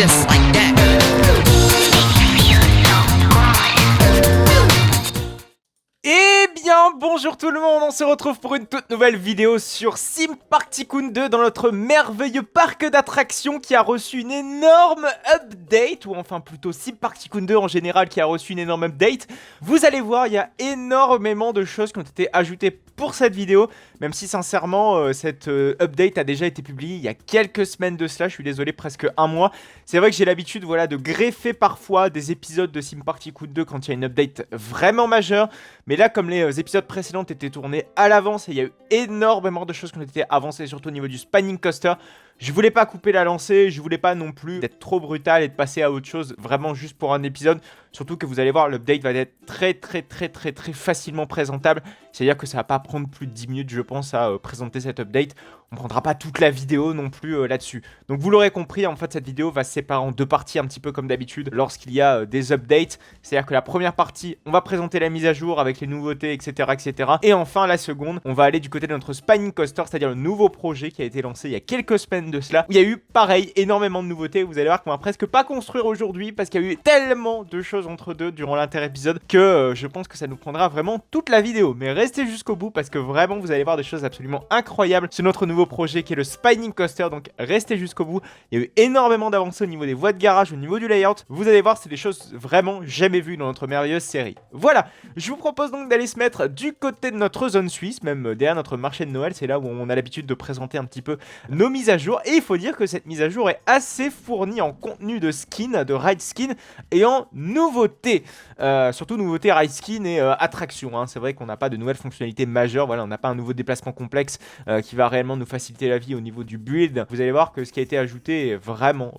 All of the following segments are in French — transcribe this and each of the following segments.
just like that. Eh bien, bonjour tout le monde, on se retrouve pour une toute nouvelle vidéo sur Sim Park Tycoon 2 dans notre merveilleux parc d'attractions qui a reçu une énorme update, ou enfin plutôt Sim Park Tycoon 2 en général qui a reçu une énorme update. Vous allez voir, il y a énormément de choses qui ont été ajoutées pour cette vidéo, même si sincèrement cette update a déjà été publiée il y a quelques semaines de cela, je suis désolé, presque un mois. C'est vrai que j'ai l'habitude de greffer parfois des épisodes de Sim Park Tycoon 2 quand il y a une update vraiment majeure, mais là comme les épisodes précédents étaient tournés à l'avance et il y a eu énormément de choses qui ont été avancées, surtout au niveau du Spanning Coaster, je voulais pas couper la lancée, je voulais pas non plus être trop brutal et de passer à autre chose vraiment juste pour un épisode. Surtout que vous allez voir, l'update va être très facilement présentable. C'est-à-dire que ça va pas prendre plus de 10 minutes je pense à présenter cette update. On prendra pas toute la vidéo non plus là-dessus. Donc vous l'aurez compris, en fait cette vidéo va se séparer en deux parties un petit peu comme d'habitude lorsqu'il y a des updates. C'est-à-dire que la première partie, on va présenter la mise à jour avec les nouveautés, etc. Et enfin la seconde, on va aller du côté de notre Spanning Coaster, c'est-à-dire le nouveau projet qui a été lancé il y a quelques semaines de cela, où il y a eu pareil énormément de nouveautés. Vous allez voir qu'on va presque pas construire aujourd'hui parce qu'il y a eu tellement de choses entre deux durant l'inter-épisode que je pense que ça nous prendra vraiment toute la vidéo. Mais restez jusqu'au bout parce que vraiment vous allez voir des choses absolument incroyables sur notre nouveau projet qui est le Spanning Coaster. Donc restez jusqu'au bout. Il y a eu énormément d'avancées au niveau des voies de garage, au niveau du layout. Vous allez voir, c'est des choses vraiment jamais vues dans notre merveilleuse série. Voilà, je vous propose donc d'aller se mettre du côté de notre zone suisse, même derrière notre marché de Noël. C'est là où on a l'habitude de présenter un petit peu nos mises à jour. Et il faut dire que cette mise à jour est assez fournie en contenu de skin, de ride skin et en nouveautés. Surtout nouveautés ride skin et attraction, hein. C'est vrai qu'on n'a pas de nouvelles fonctionnalités majeures. Voilà, on n'a pas un nouveau déplacement complexe qui va réellement nous faciliter la vie au niveau du build. Vous allez voir que ce qui a été ajouté est vraiment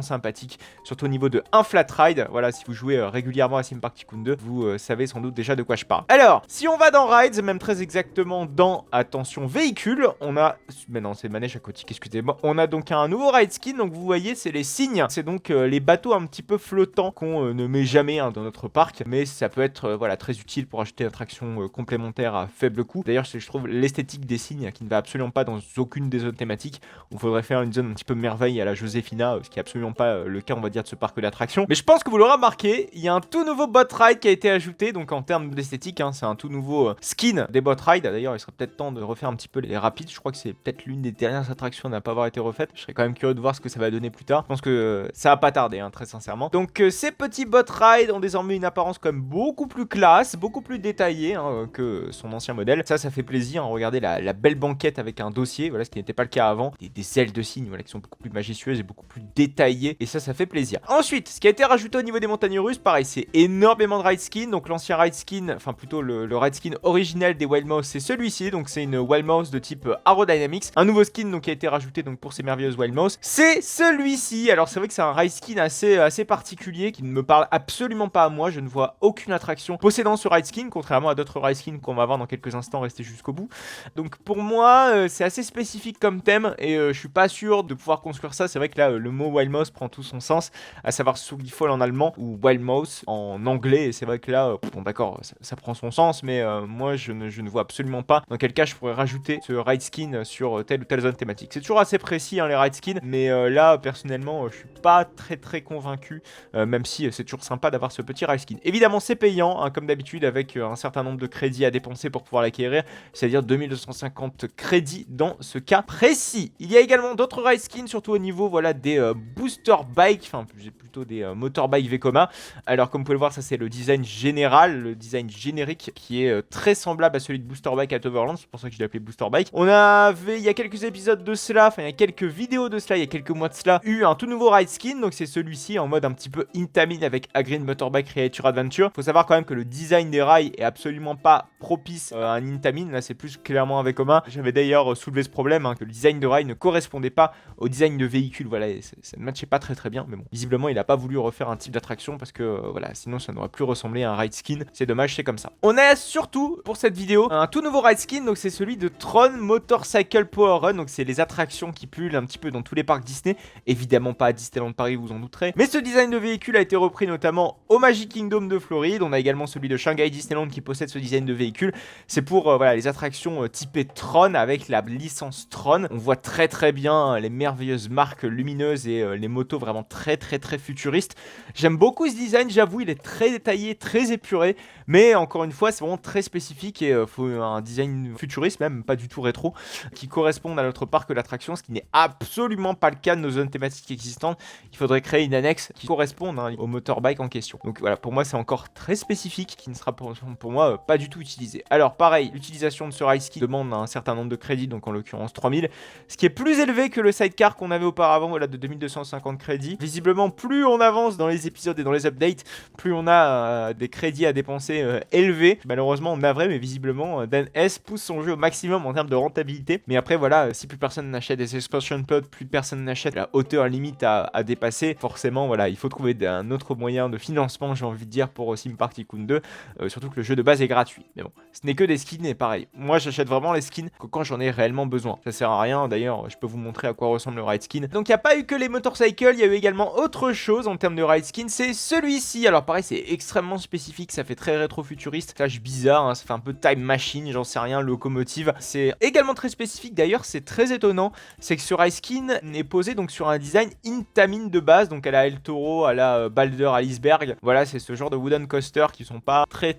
sympathique. Surtout au niveau de un flat ride. Voilà, si vous jouez régulièrement à Sim Park Tycoon 2, vous savez sans doute déjà de quoi je parle. Alors, si on va dans Rides, même très exactement dans, attention, véhicule, on a... Mais non, c'est manège aquatique, excusez-moi. On a donc un nouveau ride skin, donc vous voyez, c'est les signes. C'est donc les bateaux un petit peu flottants qu'on ne met jamais dans notre parc. Mais ça peut être voilà, très utile pour acheter une attraction complémentaire à faible coût. D'ailleurs, je trouve l'esthétique des signes qui ne va absolument pas dans aucune des zones thématiques. Il faudrait faire une zone un petit peu merveille à la Joséphina, ce qui est absolument pas le cas, on va dire, de ce parc d'attractions. Mais je pense que vous l'aurez remarqué, il y a un tout nouveau bot ride qui a été ajouté. Donc en termes d'esthétique, hein, c'est un tout nouveau skin des bot rides. D'ailleurs, il serait peut-être temps de refaire un petit peu les rapides. Je crois que c'est peut-être l'une des dernières attractions à ne pas avoir été refaite. Je serais quand même curieux de voir ce que ça va donner plus tard. Je pense que ça va pas tarder, hein, très sincèrement. Donc ces petits bot rides ont désormais une apparence quand même beaucoup plus classe, beaucoup plus détaillée hein, que son ancien modèle. Ça fait plaisir. Hein. Regardez la belle banquette avec un dossier, voilà, ce qui n'était pas le cas avant. Des ailes de cygne, voilà, qui sont beaucoup plus majestueuses et beaucoup plus détaillées. Et ça fait plaisir. Ensuite, ce qui a été rajouté au niveau des montagnes russes, pareil, c'est énormément de ride skin. Donc l'ancien ride skin, enfin plutôt le ride skin originel des Wild Mouse, c'est celui-ci. Donc c'est une Wild Mouse de type Aerodynamics. Un nouveau skin donc qui a été rajouté donc pour ces merveilleuses Wild Mouse, c'est celui-ci. Alors c'est vrai que c'est un ride skin assez particulier qui ne me parle absolument pas à moi. Je ne vois aucune attraction possédant ce ride skin, contrairement à d'autres ride skins qu'on va voir dans quelques instants. Restez jusqu'au bout. Donc pour moi, c'est assez spécifique comme thème et je suis pas sûr de pouvoir construire ça. C'est vrai que là, le mot Wild Mouse prend tout son sens, à savoir Sugifol en allemand ou Wild Mouse en anglais. Et c'est vrai que là, bon d'accord, ça prend son sens, mais moi je ne vois absolument pas dans quel cas je pourrais rajouter ce ride skin sur telle ou telle zone thématique. C'est toujours assez précis hein, les ride skins, mais là personnellement, je suis pas très convaincu, même si c'est toujours sympa d'avoir ce petit ride skin. Évidemment, c'est payant, hein, comme d'habitude, avec un certain nombre de crédits à dépenser pour pouvoir l'acquérir, c'est-à-dire 2250 crédits dans ce cas précis. Il y a également d'autres ride skins, surtout au niveau voilà, des booster bikes, enfin plutôt des motorbikes Vekoma. Alors comme vous pouvez le voir, ça c'est le design général, le design générique qui est très semblable à celui de Booster Bike at Overland, c'est pour ça que je l'ai appelé Booster Bike. On avait, il y a quelques épisodes de cela, enfin il y a quelques vidéos de cela, il y a quelques mois de cela, eu un tout nouveau ride skin, donc c'est celui-ci en mode un petit peu Intamin avec Agreen Motorbike Creature Adventure. Faut savoir quand même que le design des rails est absolument pas propice à un Intamin, là c'est plus clairement un Vekoma. J'avais d'ailleurs soulevé ce problème, hein, que le design de rail ne correspondait pas au design de véhicule, voilà, et ça ne matchait pas très bien, mais bon, visiblement il a pas voulu refaire un type d'attraction parce que voilà, sinon ça n'aurait plus ressemblé à un ride skin, c'est dommage, c'est comme ça. On a surtout pour cette vidéo un tout nouveau ride skin, donc c'est celui de Tron Motorcycle Power Run, donc c'est les attractions qui pullulent un petit peu dans tous les parcs Disney, évidemment pas à Disneyland Paris, vous en douterez, mais ce design de véhicule a été repris notamment au Magic Kingdom de Floride. On a également celui de Shanghai Disneyland qui possède ce design de véhicule. C'est pour voilà, les attractions typées Tron avec la licence licence Tron. On voit très bien les merveilleuses marques lumineuses et les motos vraiment très futuristes. J'aime beaucoup ce design, j'avoue, il est très détaillé, très épuré, mais encore une fois, c'est vraiment très spécifique et faut un design futuriste, même pas du tout rétro, qui corresponde à notre parc d'attractions, ce qui n'est absolument pas le cas de nos zones thématiques existantes. Il faudrait créer une annexe qui corresponde au motorbike en question. Donc voilà, pour moi, c'est encore très spécifique, qui ne sera pour moi pas du tout utilisé. Alors pareil, l'utilisation de ce ride ski demande un certain nombre de crédits, donc en l'occurrence 3000, ce qui est plus élevé que le sidecar qu'on avait auparavant, voilà, de 2250 crédits. Visiblement, plus on avance dans les épisodes et dans les updates, plus on a des crédits à dépenser élevés. Malheureusement, on navré, mais visiblement, Dan S pousse son jeu au maximum en termes de rentabilité. Mais après, voilà, si plus personne n'achète des expansion pods, plus personne n'achète la hauteur limite à dépasser, forcément, voilà, il faut trouver un autre moyen de financement, j'ai envie de dire, pour Sim Park Tycoon 2, surtout que le jeu de base est gratuit. Mais bon, ce n'est que des skins et pareil. Moi, j'achète vraiment les skins que quand j'en ai réellement besoin. Ça sert à rien, d'ailleurs, je peux vous montrer à quoi ressemble le ride skin. Donc, il n'y a pas eu que les motorcycles, il y a eu également autre chose en termes de ride skin, c'est celui-ci. Alors, pareil, c'est extrêmement spécifique, ça fait très rétro-futuriste, flash bizarre, hein, ça fait un peu time machine, j'en sais rien, locomotive. C'est également très spécifique, d'ailleurs, c'est très étonnant, c'est que ce ride skin est posé donc sur un design Intamin de base, donc à la El Toro, à la Balder, à l'iceberg. Voilà, c'est ce genre de wooden coaster qui sont pas très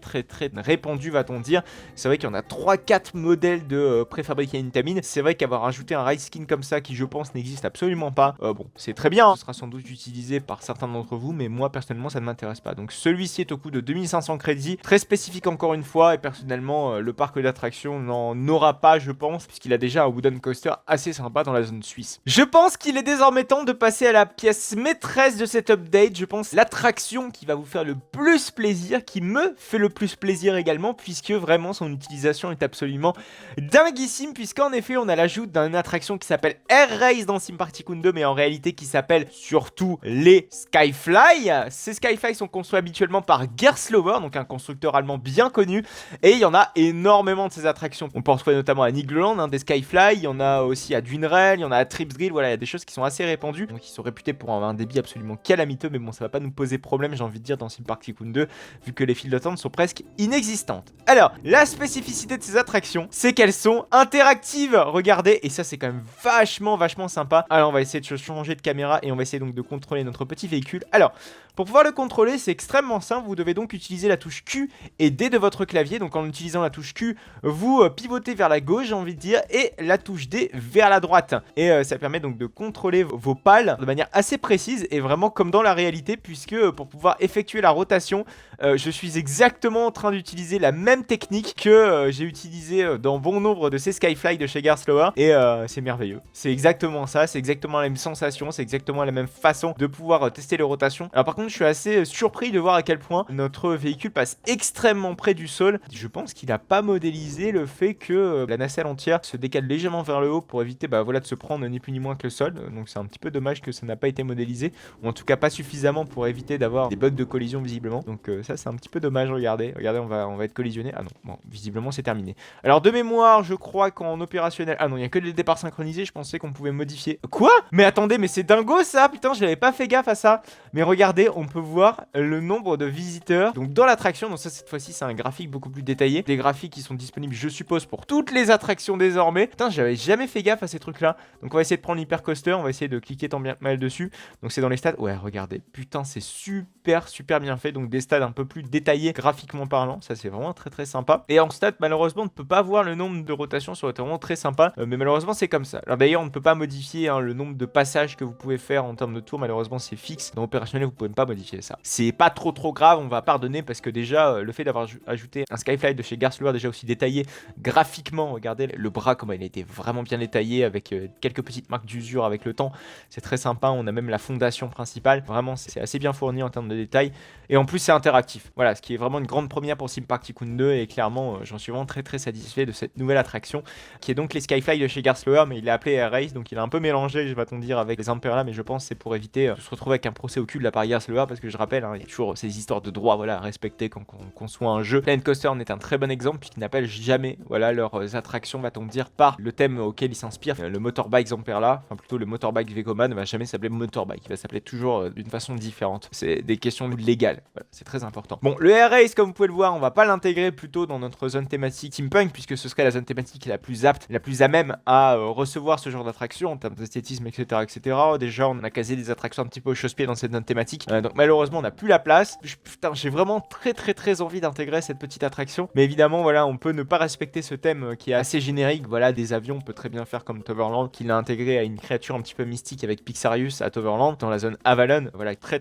répandus, va-t-on dire. C'est vrai qu'il y en a 3-4 modèles de préfabriqués Intamin. C'est vrai qu'avoir ajouté un ride skin comme ça, qui je pense n'existe absolument pas, bon, c'est très bien, hein. Ce sera sans doute utilisé par certains d'entre vous, mais moi personnellement ça ne m'intéresse pas. Donc celui-ci est au coût de 2500 crédits, très spécifique encore une fois, et personnellement le parc d'attractions n'en aura pas, je pense, puisqu'il a déjà un wooden coaster assez sympa dans la zone suisse. Je pense qu'il est désormais temps de passer à la pièce maîtresse de cet update, je pense l'attraction qui va vous faire le plus plaisir, qui me fait le plus plaisir également, puisque vraiment son utilisation est absolument dinguissime, puisqu'en effet on a l'ajout d'une attraction qui s'appelle Air Race dans Sim Park Tycoon 2, mais en réalité qui s'appelle surtout les Skyfly. Ces Skyfly sont construits habituellement par Gerstlauer, donc un constructeur allemand bien connu, et il y en a énormément de ces attractions. On peut en trouver notamment à Nigloland, hein, des Skyfly, il y en a aussi à Dwinrail, il y en a à Tripsdrill, voilà, il y a des choses qui sont assez répandues, donc ils sont réputés pour avoir un débit absolument calamiteux, mais bon, ça va pas nous poser problème, j'ai envie de dire, dans Sim Park Tycoon 2, vu que les files d'attente sont presque inexistantes. Alors, la spécificité de ces attractions, c'est qu'elles sont interactives, regardez, et ça c'est quand même vachement sympa. Alors on va essayer de changer de caméra et on va essayer donc de contrôler notre petit véhicule. Alors, pour pouvoir le contrôler, c'est extrêmement simple, vous devez donc utiliser la touche Q et D de votre clavier. Donc en utilisant la touche Q, vous pivotez vers la gauche, j'ai envie de dire, et la touche D vers la droite. Et ça permet donc de contrôler vos pales de manière assez précise et vraiment comme dans la réalité, puisque pour pouvoir effectuer la rotation, je suis exactement en train d'utiliser la même technique que j'ai utilisé dans bon nombre de ces Skyfly de chez Gerstlauer, et c'est merveilleux. C'est exactement ça, c'est exactement la même sensation, c'est exactement la même façon de pouvoir tester les rotations. Alors par contre, je suis assez surpris de voir à quel point notre véhicule passe extrêmement près du sol. Je pense qu'il n'a pas modélisé le fait que la nacelle entière se décale légèrement vers le haut pour éviter voilà, de se prendre ni plus ni moins que le sol. Donc c'est un petit peu dommage que ça n'a pas été modélisé, ou en tout cas pas suffisamment pour éviter d'avoir des bugs de collision visiblement. Donc ça c'est un petit peu dommage, regardez, on va être collisionné. Ah non, bon, visiblement c'est terminé. Alors de mémoire, je crois qu'en opérationnel... Ah non, il n'y a que les départs synchronisés, je pensais qu'on pouvait modifier... Quoi? Mais attendez, mais c'est dingo ça, putain, je n'avais pas fait gaffe à ça. Mais regardez, on peut voir le nombre de visiteurs donc dans l'attraction. Donc ça, cette fois-ci, c'est un graphique beaucoup plus détaillé. Des graphiques qui sont disponibles, je suppose, pour toutes les attractions désormais. Putain, j'avais jamais fait gaffe à ces trucs-là. Donc on va essayer de prendre l'hypercoaster, on va essayer de cliquer tant bien que mal dessus. Donc c'est dans les stades. Ouais, regardez, putain, c'est super bien fait. Donc des stades un peu plus détaillés graphiquement parlant. Ça, c'est vraiment très sympa. Et en stade, malheureusement, on ne peut pas voir le nombre de rotations. Ça aurait été vraiment très sympa. Mais malheureusement, c'est comme ça. Alors d'ailleurs, on ne peut pas modifier le nombre de passages que vous pouvez faire en termes de tours. Malheureusement, c'est fixe. Dans opérationnel, vous pouvez pas modifier ça. C'est pas trop grave, on va pardonner, parce que déjà le fait d'avoir ajouté un Skyfly de chez Gerstlauer déjà aussi détaillé graphiquement, regardez le bras comment il a été vraiment bien détaillé avec quelques petites marques d'usure avec le temps, c'est très sympa. On a même la fondation principale, vraiment c'est assez bien fourni en termes de détails, et en plus c'est interactif, voilà, ce qui est vraiment une grande première pour Sim Park Tycoon 2, et clairement j'en suis vraiment très satisfait de cette nouvelle attraction qui est donc les Skyfly de chez Gerstlauer, mais il est appelé Air Race, donc il est un peu mélangé, je vais dire, avec les Imperla, mais je pense c'est pour éviter de se retrouver avec un procès au cul de la part le A parce que je rappelle, hein, il y a toujours ces histoires de droits voilà, à respecter quand on conçoit un jeu. Planet Coaster en est un très bon exemple puisqu'ils n'appellent jamais voilà, leurs attractions, va-t-on dire, par le thème auquel ils s'inspirent. Le Motorbike Zamperla, enfin plutôt le Motorbike Vekoma ne va jamais s'appeler Motorbike, il va s'appeler toujours d'une façon différente. C'est des questions légales, voilà, c'est très important. Bon, le Air Race, comme vous pouvez le voir, on va pas l'intégrer plutôt dans notre zone thématique steampunk puisque ce serait la zone thématique la plus apte, la plus à même à recevoir ce genre d'attraction en termes d'esthétisme, etc., etc. Déjà, on a casé des attractions un petit peu au chausse-pied dans cette zone thématique, donc malheureusement, on n'a plus la place. Putain, j'ai vraiment très envie d'intégrer cette petite attraction, mais évidemment, voilà, on peut ne pas respecter ce thème qui est assez générique. Voilà, des avions, on peut très bien faire comme Toverland, qui l'a intégré à une créature un petit peu mystique avec Pixarius à Toverland, dans la zone Avalon. Voilà, très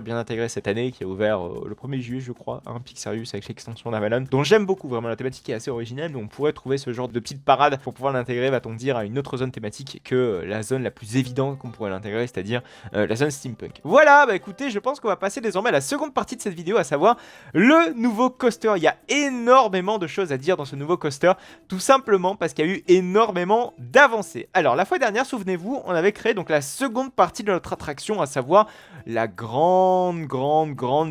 bien intégré cette année, qui a ouvert le 1er juillet, je crois, hein, Pixarius avec l'extension d'Avalon, dont j'aime beaucoup, vraiment, la thématique est assez originale, mais on pourrait trouver ce genre de petite parade pour pouvoir l'intégrer, va-t-on dire, à une autre zone thématique que la zone la plus évidente qu'on pourrait l'intégrer, c'est-à-dire la zone steampunk. Voilà, bah écoutez, je pense qu'on va passer désormais à la seconde partie de cette vidéo, à savoir le nouveau coaster. Il y a énormément de choses à dire dans ce nouveau coaster, tout simplement parce qu'il y a eu énormément d'avancées. Alors, la fois dernière, souvenez-vous, on avait créé donc la seconde partie de notre attraction, à savoir la grande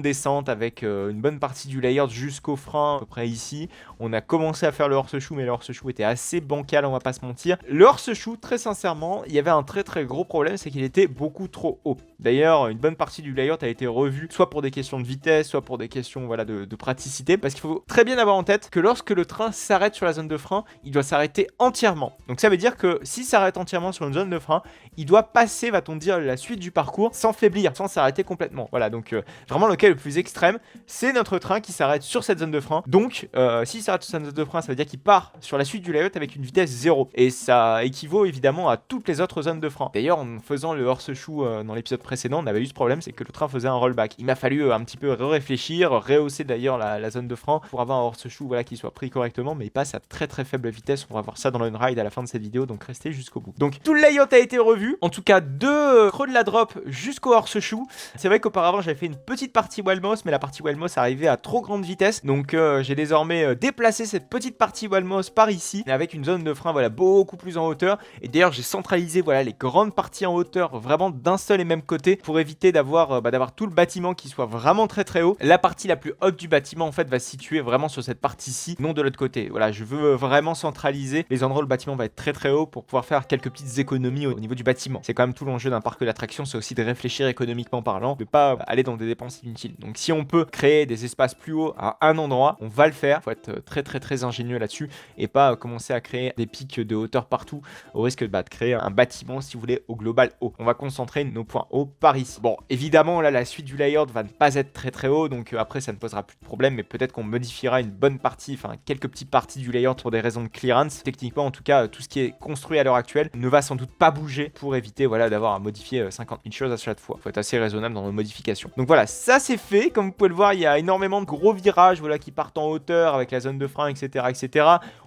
descente avec une bonne partie du layout jusqu'au frein, à peu près ici. On a commencé à faire le horse-shoe, mais le horse-shoe était assez bancal, on va pas se mentir. Le horse-shoe, très sincèrement, il y avait un très gros problème, c'est qu'il était beaucoup trop haut. D'ailleurs, une bonne partie du layout a été revue, soit pour des questions de vitesse, soit pour des questions voilà, de praticité, parce qu'il faut très bien avoir en tête que lorsque le train s'arrête sur la zone de frein, il doit s'arrêter entièrement. Donc ça veut dire que s'il s'arrête entièrement sur une zone de frein, il doit passer, va-t-on dire, la suite du parcours sans faiblir, sans s'arrêter complètement. Voilà, donc vraiment le cas le plus extrême, c'est notre train qui s'arrête sur cette zone de frein. Donc, s'il s'arrête sur cette zone de frein, ça veut dire qu'il part sur la suite du layout avec une vitesse 0. Et ça équivaut évidemment à toutes les autres zones de frein. D'ailleurs, en faisant le horse-shoe dans l'épisode précédent, on avait eu ce problème, c'est que le train faisait un rollback. Il m'a fallu un petit peu réfléchir, rehausser d'ailleurs la zone de frein pour avoir un horse-shoe voilà, qui soit pris correctement, mais il passe à très faible vitesse. On va voir ça dans le ride à la fin de cette vidéo, donc restez jusqu'au bout. Donc tout le layout a été revu, en tout cas de creux de la drop jusqu'au horse-shoe. C'est vrai qu'auparavant j'avais fait une petite partie Walmos, mais la partie Walmos arrivait à trop grande vitesse, donc j'ai désormais déplacé cette petite partie Walmos par ici, avec une zone de frein voilà, beaucoup plus en hauteur. Et d'ailleurs j'ai centralisé voilà, les grandes parties en hauteur vraiment d'un seul et même côté pour éviter d'avoir tout le bâtiment qui soit vraiment très haut. La partie la plus haute du bâtiment en fait va se situer vraiment sur cette partie-ci, non de l'autre côté. Voilà, je veux vraiment centraliser les endroits où le bâtiment va être très haut pour pouvoir faire quelques petites économies au niveau du bâtiment. C'est quand même tout l'enjeu d'un parc d'attractions, c'est aussi de réfléchir économiquement parlant, de pas aller dans des dépenses inutiles. Donc si on peut créer des espaces plus hauts à un endroit, on va le faire. Faut être très ingénieux là-dessus et pas commencer à créer des pics de hauteur partout au risque de créer un bâtiment, si vous voulez, au global haut. On va concentrer nos points hauts par ici. Bon, évidemment, là, la suite du layout va ne pas être très haut, donc après, ça ne posera plus de problème, mais peut-être qu'on modifiera une bonne partie, enfin, quelques petites parties du layout pour des raisons de clearance. Techniquement, en tout cas, tout ce qui est construit à l'heure actuelle ne va sans doute pas bouger pour éviter, voilà, d'avoir à modifier 50 000 choses à chaque fois. Faut être assez raisonnable dans nos modifications. Donc voilà, ça c'est fait. Comme vous pouvez le voir, il y a énormément de gros virages, voilà, qui partent en hauteur avec la zone de frein, etc.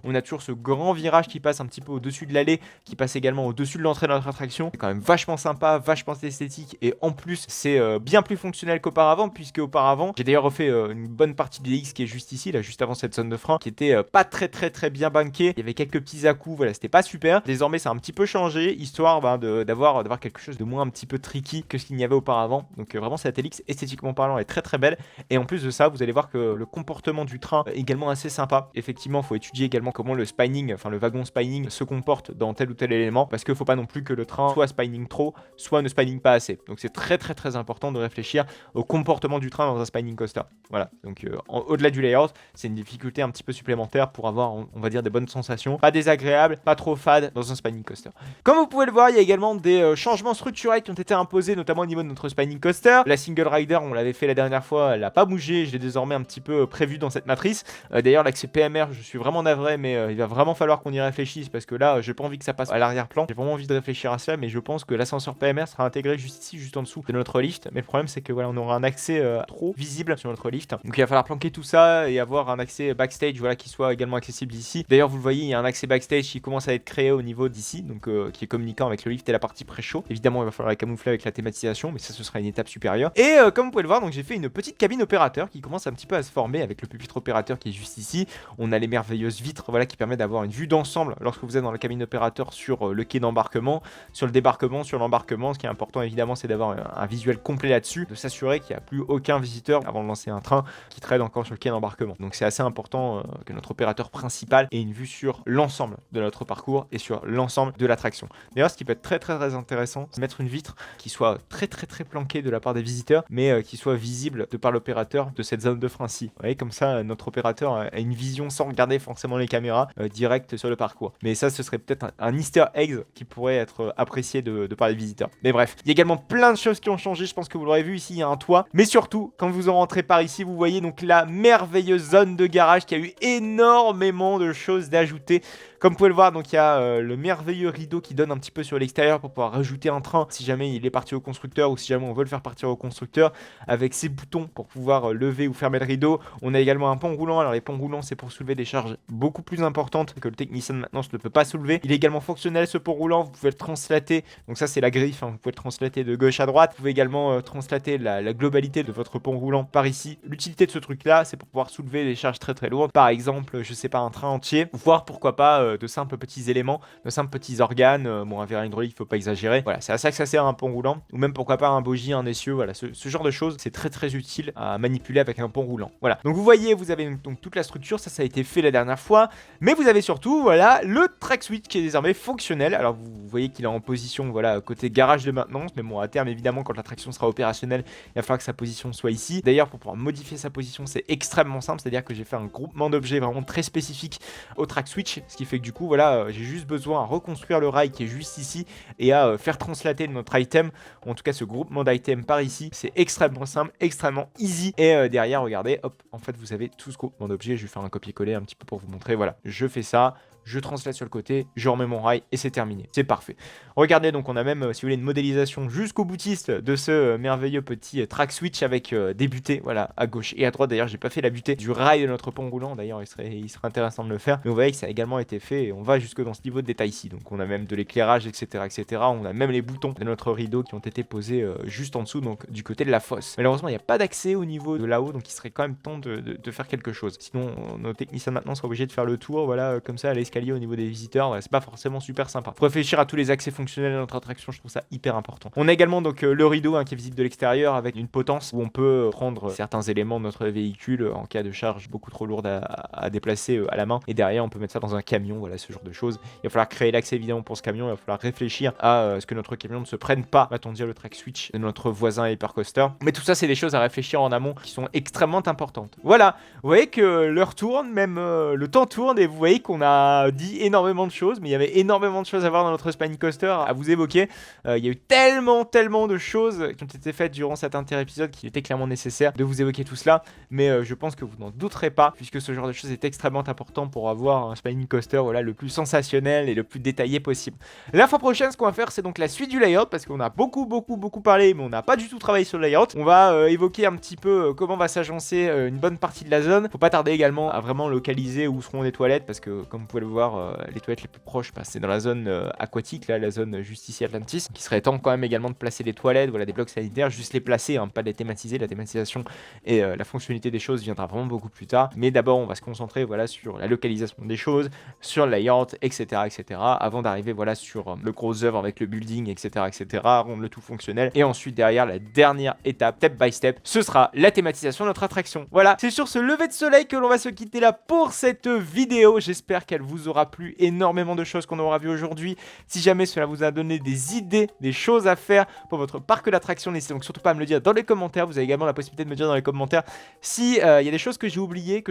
On a toujours ce grand virage qui passe un petit peu au-dessus de l'allée, qui passe également au-dessus de l'entrée de notre attraction. C'est quand même vachement sympa, vachement esthétique, et en plus, c'est bien plus fonctionnel qu'auparavant, puisque auparavant, j'ai d'ailleurs refait une bonne partie du DX qui est juste ici, là, juste avant cette zone de frein, qui était pas très bien bankée. Il y avait quelques petits à-coups, voilà, c'était pas super. Désormais, ça a un petit peu changé, histoire d'avoir quelque chose de moins un petit peu tricky que ce qu'il n'y avait auparavant. Donc vraiment, cette LX, esthétiquement parlant, est très belle. Et en plus de ça, vous allez voir que le comportement du train est également assez sympa. Effectivement, il faut étudier également comment le spinning, enfin le wagon spinning se comporte dans tel ou tel élément, parce qu'il faut pas non plus que le train soit spinning trop, soit ne spinning pas assez. Donc c'est très important de réfléchir au comportement du train dans un spinning coaster. Voilà, donc au-delà du layout, c'est une difficulté un petit peu supplémentaire pour avoir, on va dire, des bonnes sensations, pas désagréables, pas trop fade dans un spinning coaster. Comme vous pouvez le voir, il y a également des changements structurels qui ont été imposés, notamment au niveau de notre spinning coaster. La single rider, on l'avait fait la dernière fois, elle n'a pas bougé, je l'ai désormais un petit peu prévu dans cette matrice. D'ailleurs, l'accès PMR, je suis vraiment navré, mais il va vraiment falloir qu'on y réfléchisse, parce que là, j'ai pas envie que ça passe à l'arrière-plan. J'ai vraiment envie de réfléchir à ça, mais je pense que l'ascenseur PMR sera intégré juste ici, juste en dessous de notre lift. Mais le problème, c'est que voilà, on aura un accès trop visible sur notre lift. Donc il va falloir planquer tout ça et avoir un accès backstage, voilà, qui soit également accessible ici. D'ailleurs, vous le voyez, il y a un accès backstage qui commence à être créé au niveau d'ici, donc qui est communiquant avec le lift et la partie pré-chaud. Évidemment, il va falloir la camoufler avec la thématisation, mais ça, ce sera une étape supérieure. Et comme vous pouvez le voir, donc j'ai fait une petite cabine opérateur qui commence un petit peu à se former avec le pupitre opérateur qui est juste ici. On a les merveilleuses vitres, voilà, qui permettent d'avoir une vue d'ensemble lorsque vous êtes dans la cabine opérateur sur le quai d'embarquement, sur le débarquement, sur l'embarquement. Ce qui est important, évidemment, c'est d'avoir un visuel complet là-dessus, de s'assurer qu'il n'y a plus aucun visiteur avant de lancer un train qui traîne encore sur le quai d'embarquement. Donc c'est assez important que notre opérateur principal ait une vue sur l'ensemble de notre parcours et sur l'ensemble de l'attraction. D'ailleurs, ce qui peut être très intéressant, c'est mettre une vitre qui soit très planquée de la part des visiteurs, mais qui soit visible de par l'opérateur de cette zone de frein-ci. Vous voyez, comme ça, notre opérateur a une vision sans regarder forcément les caméras direct sur le parcours. Mais ça, ce serait peut-être un easter egg qui pourrait être apprécié de par les visiteurs. Mais bref, il y a également plein de choses qui ont changé, je pense que vous l'aurez vu ici, il y a un toit. Mais surtout, quand vous en rentrez par ici, vous voyez donc la merveilleuse zone de garage qui a eu énormément de choses d'ajoutées. Comme vous pouvez le voir, donc il y a le merveilleux rideau qui donne un petit peu sur l'extérieur pour pouvoir rajouter un train si jamais il est parti au constructeur ou si jamais on veut le faire partir au constructeur, avec ces boutons pour pouvoir lever ou fermer le rideau. On a également un pont roulant. Alors les ponts roulants, c'est pour soulever des charges beaucoup plus importantes que le technicien de maintenance ne peut pas soulever. Il est également fonctionnel, ce pont roulant, vous pouvez le translater. Donc ça c'est la griffe, vous pouvez le translater de gauche à droite. Vous pouvez également translater la globalité de votre pont roulant par ici. L'utilité de ce truc là, c'est pour pouvoir soulever des charges très lourdes. Par exemple, je sais pas, un train entier, voire pourquoi pas de simples petits éléments, de simples petits organes. Bon, un verre hydraulique, il faut pas exagérer. Voilà, c'est à ça que ça sert un pont roulant, ou même pourquoi pas un bogie, un essieu. Voilà, ce genre de choses, c'est très utile à manipuler avec un pont roulant. Voilà, donc vous voyez, vous avez donc toute la structure, ça a été fait la dernière fois, mais vous avez surtout, voilà, le track switch qui est désormais fonctionnel. Alors vous voyez qu'il est en position, voilà, côté garage de maintenance, mais bon, à terme, évidemment, quand l'attraction sera opérationnelle, il va falloir que sa position soit ici. D'ailleurs, pour pouvoir modifier sa position, c'est extrêmement simple, c'est-à-dire que j'ai fait un groupement d'objets vraiment très spécifique au track switch, ce qui fait que du coup, voilà, j'ai juste besoin à reconstruire le rail qui est juste ici et à faire translater notre item, ou en tout cas ce groupement d'items par ici. C'est extrêmement simple, extrêmement easy. Et derrière, regardez, hop, en fait, vous avez tout ce groupement d'objets. Je vais faire un copier-coller un petit peu pour vous montrer. Voilà, je fais ça. Je translate sur le côté, je remets mon rail et c'est terminé. C'est parfait. Regardez, donc on a même, si vous voulez, une modélisation jusqu'au boutiste de ce merveilleux petit track switch avec des butées, voilà, à gauche et à droite. D'ailleurs, j'ai pas fait la butée du rail de notre pont roulant. D'ailleurs, il serait intéressant de le faire. Mais vous voyez que ça a également été fait et on va jusque dans ce niveau de détail ici. Donc on a même de l'éclairage, etc. On a même les boutons de notre rideau qui ont été posés juste en dessous, donc du côté de la fosse. Malheureusement, il n'y a pas d'accès au niveau de là-haut, donc il serait quand même temps de faire quelque chose. Sinon, nos techniciens maintenant seraient obligés de faire le tour, voilà, comme ça, à l'escalier au niveau des visiteurs. Voilà, c'est pas forcément super sympa. Faut réfléchir à tous les accès fonctionnels de notre attraction, je trouve ça hyper important. On a également donc le rideau qui est visible de l'extérieur avec une potence où on peut prendre certains éléments de notre véhicule en cas de charge beaucoup trop lourde à déplacer à la main. Et derrière, on peut mettre ça dans un camion, voilà, ce genre de choses. Il va falloir créer l'accès évidemment pour ce camion. Il va falloir réfléchir à ce que notre camion ne se prenne pas, va-t-on dire, le track switch de notre voisin Hypercoaster. Mais tout ça, c'est des choses à réfléchir en amont qui sont extrêmement importantes. Voilà, vous voyez que l'heure tourne, même le temps tourne, et vous voyez qu'on a dit énormément de choses, mais il y avait énormément de choses à voir dans notre Spinning Coaster, à vous évoquer. Il y a eu tellement de choses qui ont été faites durant cet inter-épisode qu'il était clairement nécessaire de vous évoquer tout cela, mais je pense que vous n'en douterez pas, puisque ce genre de choses est extrêmement important pour avoir un Spinning Coaster, voilà, le plus sensationnel et le plus détaillé possible. La fois prochaine, ce qu'on va faire, c'est donc la suite du layout, parce qu'on a beaucoup parlé, mais on n'a pas du tout travaillé sur le layout. On va évoquer un petit peu comment va s'agencer une bonne partie de la zone. Faut pas tarder également à vraiment localiser où seront les toilettes, parce que comme vous pouvez le voir, les toilettes les plus proches, c'est dans la zone aquatique, là, la zone juste ici Atlantis, qui serait temps quand même également de placer les toilettes, voilà, des blocs sanitaires, juste les placer, pas les thématiser. La thématisation et la fonctionnalité des choses viendra vraiment beaucoup plus tard, mais d'abord on va se concentrer, voilà, sur la localisation des choses, sur le layout, etc., avant d'arriver, voilà, sur le gros œuvre avec le building, etc., rendre le tout fonctionnel. Et ensuite derrière, la dernière étape, step by step, ce sera la thématisation de notre attraction. Voilà, c'est sur ce lever de soleil que l'on va se quitter là pour cette vidéo. J'espère qu'elle vous aura plu, énormément de choses qu'on aura vu aujourd'hui. Si jamais cela vous a donné des idées, des choses à faire pour votre parc d'attractions, n'hésitez donc surtout pas à me le dire dans les commentaires. Vous avez également la possibilité de me dire dans les commentaires si y a des choses que j'ai oubliées,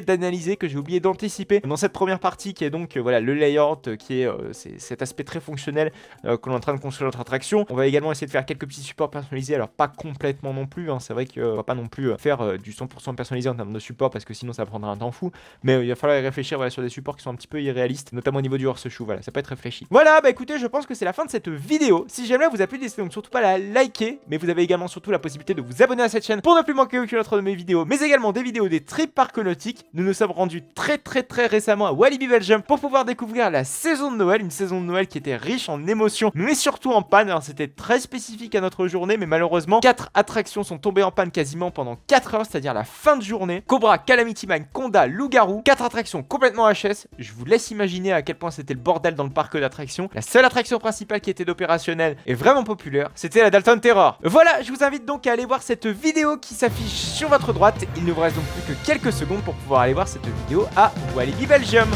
d'analyser, que j'ai oublié d'anticiper dans cette première partie qui est donc voilà, le layout, qui est cet aspect très fonctionnel que l'on est en train de construire notre attraction. On va également essayer de faire quelques petits supports personnalisés, alors pas complètement non plus, c'est vrai qu'on va pas non plus faire du 100% personnalisé en termes de support, parce que sinon ça prendra un temps fou, mais il va falloir y réfléchir, voilà, sur des supports qui sont un petit peu irréalistes, notamment au niveau du horse-shoe. Voilà, ça peut être réfléchi. Voilà, bah écoutez, je pense que c'est la fin de cette vidéo. Si jamais elle vous a plu, n'hésitez donc surtout pas à la liker, mais vous avez également surtout la possibilité de vous abonner à cette chaîne pour ne plus manquer aucune autre de mes vidéos, mais également des vidéos des trips parcs nautiques. Nous nous sommes rendus très récemment à Walibi Belgium pour pouvoir découvrir la saison de Noël, une saison de Noël qui était riche en émotions, mais surtout en panne. Alors c'était très spécifique à notre journée, mais malheureusement 4 attractions sont tombées en panne quasiment pendant 4 heures, c'est-à-dire la fin de journée. Cobra, Calamity Man, Conda, Loup-Garou, 4 attractions complètement HS. Je vous laisse imaginer à quel point c'était le bordel dans le parc d'attractions. La seule attraction principale qui était opérationnelle et vraiment populaire, c'était la Dalton Terror. Voilà, je vous invite donc à aller voir cette vidéo qui s'affiche sur votre droite. Il ne vous reste donc plus que quelques secondes pour pouvoir aller voir cette vidéo à Walibi Belgium.